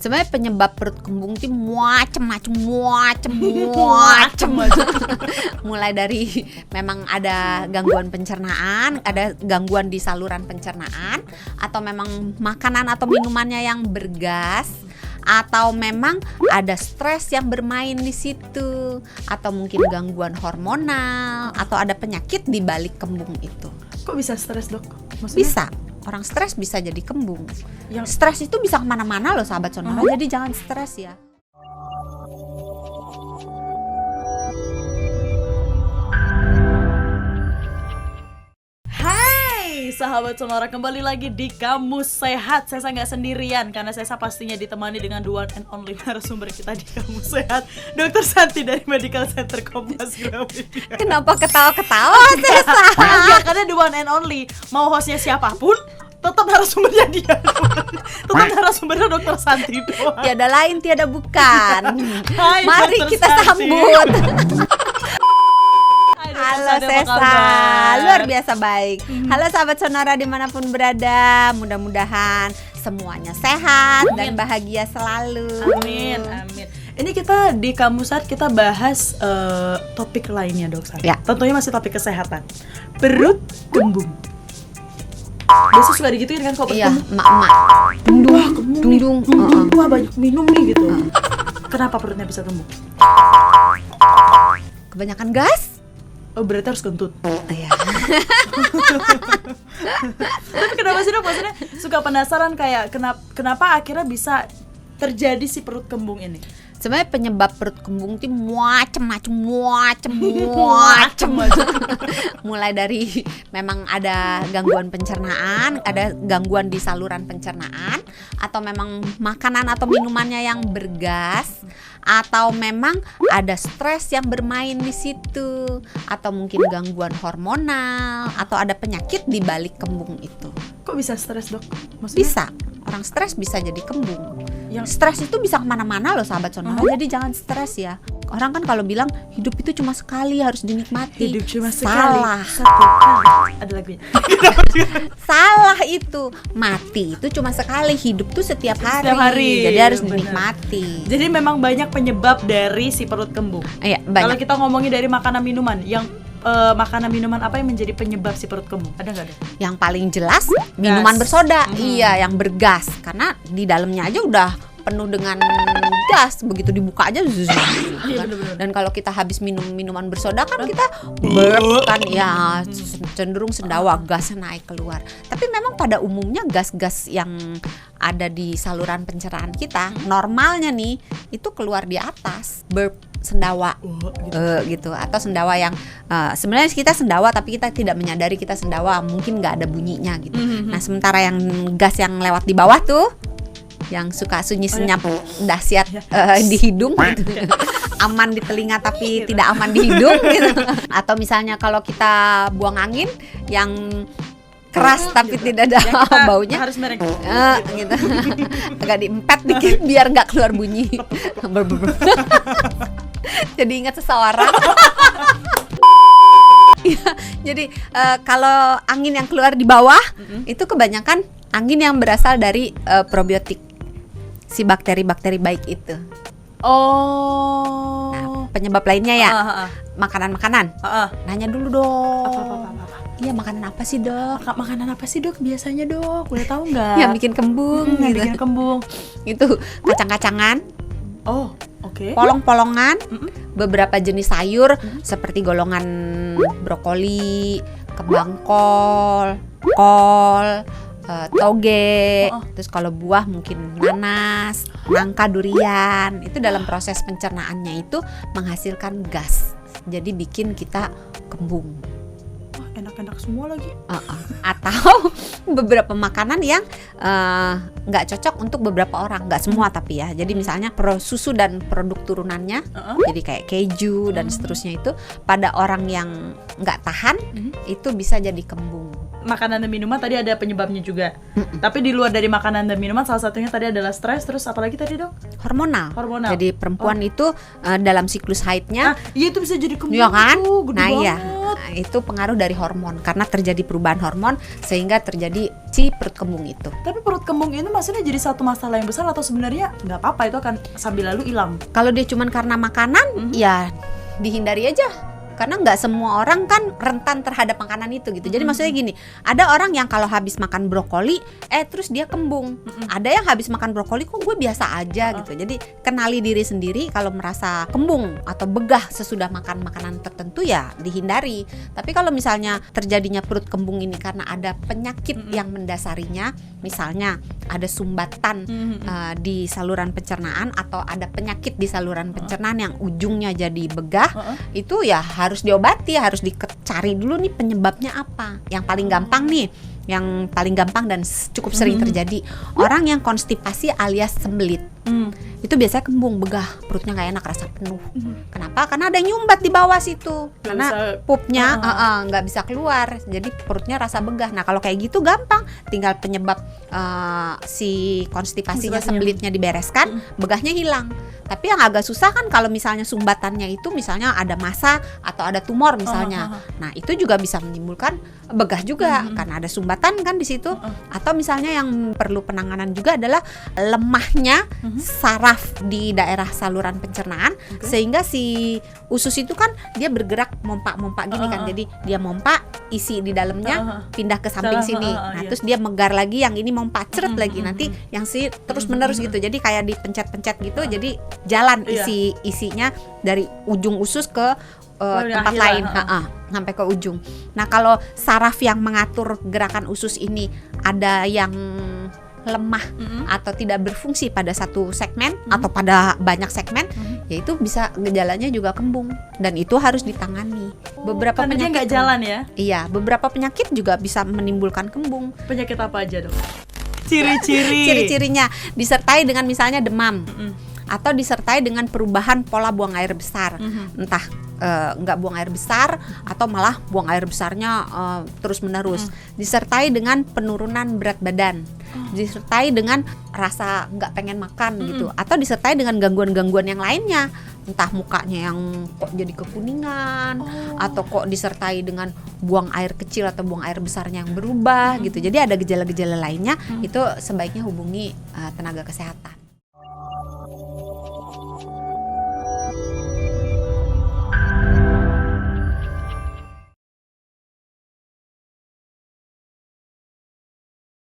Sebenarnya penyebab perut kembung itu macem-macem. Mulai dari memang ada gangguan pencernaan, ada gangguan di saluran pencernaan, atau memang makanan atau minumannya yang bergas, atau memang ada stres yang bermain di situ, atau mungkin gangguan hormonal, atau ada penyakit di balik kembung itu. Kok bisa stres, Dok? Maksudnya? Bisa. Orang stres bisa jadi kembung. Stres itu bisa kemana-mana loh sahabat sonora. Jadi jangan stres ya. Hai sahabat sonora, kembali lagi di Kamus Sehat. Saya nggak sendirian karena saya pastinya ditemani dengan the one and only narasumber kita di Kamus Sehat, Dr. Santi dari Medical Center Kompas Gramedia. Kenapa ketawa-ketawa Sesa? Ya, karena the one and only, mau hostnya siapapun tetap narasumbernya dia. Tetap narasumbernya Dr. Santi doang. Tiada lain, tiada bukan. Hai, mari Dr. kita Santi. sambut. Hai, Dr. Halo Santi, apa Sesa, kabar? luar biasa baik. Halo sahabat sonora dimanapun berada, mudah-mudahan semuanya sehat dan bahagia selalu. Amin, amin. Ini kita di Kamusat kita bahas topik lainnya, Dok Santi. Ya. Tentunya masih topik kesehatan. Perut kembung. Biasa suka digituin kan kalau perut Iya, kembung. emak-emak. Wah, kembung nih. Dung. Wah, banyak minum nih gitu. Kenapa perutnya bisa kembung? Kebanyakan gas? Oh, berarti harus kentut. Iya. Tapi kenapa sih, Dok? Maksudnya suka penasaran kayak kenapa akhirnya bisa terjadi si perut kembung ini? Sebenarnya penyebab perut kembung itu macem-macem. Mulai dari memang ada gangguan pencernaan, ada gangguan di saluran pencernaan, atau memang makanan atau minumannya yang bergas, atau memang ada stres yang bermain di situ, atau mungkin gangguan hormonal, atau ada penyakit di balik kembung itu. Kok bisa stres, Dok? Maksudnya? Bisa. Orang stres bisa jadi kembung. Stres itu bisa kemana-mana loh sahabat sonora. Jadi jangan stres ya. Orang kan kalau bilang hidup itu cuma sekali, harus dinikmati. Hidup cuma Salah. sekali. Satu kali. Ada lagunya. Salah itu. Mati itu cuma sekali, hidup tuh setiap hari. Setiap hari. Jadi harus Benar. dinikmati. Jadi memang banyak penyebab dari si perut kembung. Iya, Kalau banyak. kita ngomongin dari makanan minuman, yang makanan minuman apa yang menjadi penyebab si perut kembung? Ada nggak, Dok? Yang paling jelas minuman bersoda. Iya, yang bergas. Karena di dalamnya aja udah penuh dengan gas, begitu dibuka aja kan? Dan kalau kita habis minum minuman bersoda kan kita burp kan ya, cenderung sendawa, gasnya naik keluar. Tapi memang pada umumnya gas-gas yang ada di saluran pencernaan kita normalnya nih itu keluar di atas, burp, sendawa gitu. Atau sendawa yang sebenarnya kita sendawa tapi kita tidak menyadari kita sendawa, mungkin nggak ada bunyinya gitu. Nah sementara yang gas yang lewat di bawah tuh yang suka sunyi senyap dahsyat di hidung gitu. Aman di telinga tapi tidak aman di hidung gitu. Atau misalnya kalau kita buang angin yang keras tapi tidak ada baunya, harus mereng gitu. Agak diempet dikit biar nggak keluar bunyi. Jadi ingat seseorang. Jadi kalau angin yang keluar di bawah itu kebanyakan angin yang berasal dari probiotik, si bakteri-bakteri baik itu. Oh. Nah, penyebab lainnya ya makanan-makanan. Nanya dulu dong. Apa? Iya, makanan apa sih, Dok? Makanan apa sih, Dok? Biasanya, Dok. Boleh tahu nggak? Yang bikin kembung Yang gitu. bikin kembung. Itu kacang-kacangan, Oh, oke. polong-polongan, beberapa jenis sayur seperti golongan brokoli, kembang kol, toge, terus kalau buah mungkin nanas, nangka, durian. Itu dalam proses pencernaannya itu menghasilkan gas. Jadi bikin kita kembung. Wah, enak-enak semua lagi. Atau beberapa makanan yang nggak cocok untuk beberapa orang, nggak semua tapi ya. Jadi misalnya susu dan produk turunannya, jadi kayak keju dan seterusnya itu pada orang yang nggak tahan itu bisa jadi kembung. makanan dan minuman tadi ada penyebabnya juga. Tapi di luar dari makanan dan minuman salah satunya tadi adalah stres. Terus apalagi tadi dok? Hormonal. Jadi perempuan itu dalam siklus haidnya, iya itu bisa jadi kembung ya kan? tuh, gede Iya. banget. Nah, itu pengaruh dari hormon karena terjadi perubahan hormon sehingga terjadi si perut kembung itu. Tapi perut kembung itu maksudnya jadi satu masalah yang besar atau sebenarnya nggak apa-apa, itu akan sambil lalu hilang? Kalau dia cuman karena makanan, ya dihindari aja. Karena nggak semua orang kan rentan terhadap makanan itu gitu. Jadi maksudnya gini, ada orang yang kalau habis makan brokoli, terus dia kembung. Ada yang habis makan brokoli kok gue biasa aja gitu. Jadi kenali diri sendiri kalau merasa kembung atau begah sesudah makan makanan tertentu ya dihindari. Tapi kalau misalnya terjadinya perut kembung ini karena ada penyakit yang mendasarinya, misalnya ada sumbatan di saluran pencernaan atau ada penyakit di saluran pencernaan yang ujungnya jadi begah, itu ya harus diobati, harus dicari dulu nih penyebabnya apa. Yang paling gampang nih, yang paling gampang dan cukup sering terjadi, orang yang konstipasi alias sembelit. Itu biasanya kembung, begah, perutnya nggak enak, rasa penuh. Kenapa? Karena ada yang nyumbat di bawah situ. Karena pupnya nggak bisa keluar, jadi perutnya rasa begah. Nah kalau kayak gitu gampang, tinggal penyebab si konstipasinya, sembelitnya dibereskan, begahnya hilang. Tapi yang agak susah kan kalau misalnya sumbatannya itu misalnya ada massa atau ada tumor misalnya. Nah itu juga bisa menimbulkan begah juga karena ada sumbatan kan di situ. Atau misalnya yang perlu penanganan juga adalah lemahnya saraf di daerah saluran pencernaan, sehingga si usus itu kan dia bergerak mompak-mompak gini kan. Jadi dia mompak, isi di dalamnya pindah ke samping sini. Nah terus dia megar lagi, yang ini mompak ceret lagi, nanti yang si terus menerus gitu. Jadi kayak dipencet-pencet gitu. Jadi jalan isinya dari ujung usus ke tempat lain, sampai ke ujung. Nah kalau saraf yang mengatur gerakan usus ini ada yang lemah atau tidak berfungsi pada satu segmen atau pada banyak segmen, yaitu bisa gejalanya juga kembung dan itu harus ditangani. Beberapa karena penyakit dia nggak jalan ya? Iya, beberapa penyakit juga bisa menimbulkan kembung. Penyakit apa aja dok? Ciri-cirinya disertai dengan misalnya demam. Atau disertai dengan perubahan pola buang air besar, entah nggak buang air besar atau malah buang air besarnya terus menerus, disertai dengan penurunan berat badan, disertai dengan rasa nggak pengen makan gitu, atau disertai dengan gangguan-gangguan yang lainnya, entah mukanya yang kok jadi kekuningan, atau kok disertai dengan buang air kecil atau buang air besarnya yang berubah gitu. Jadi ada gejala-gejala lainnya, itu sebaiknya hubungi tenaga kesehatan.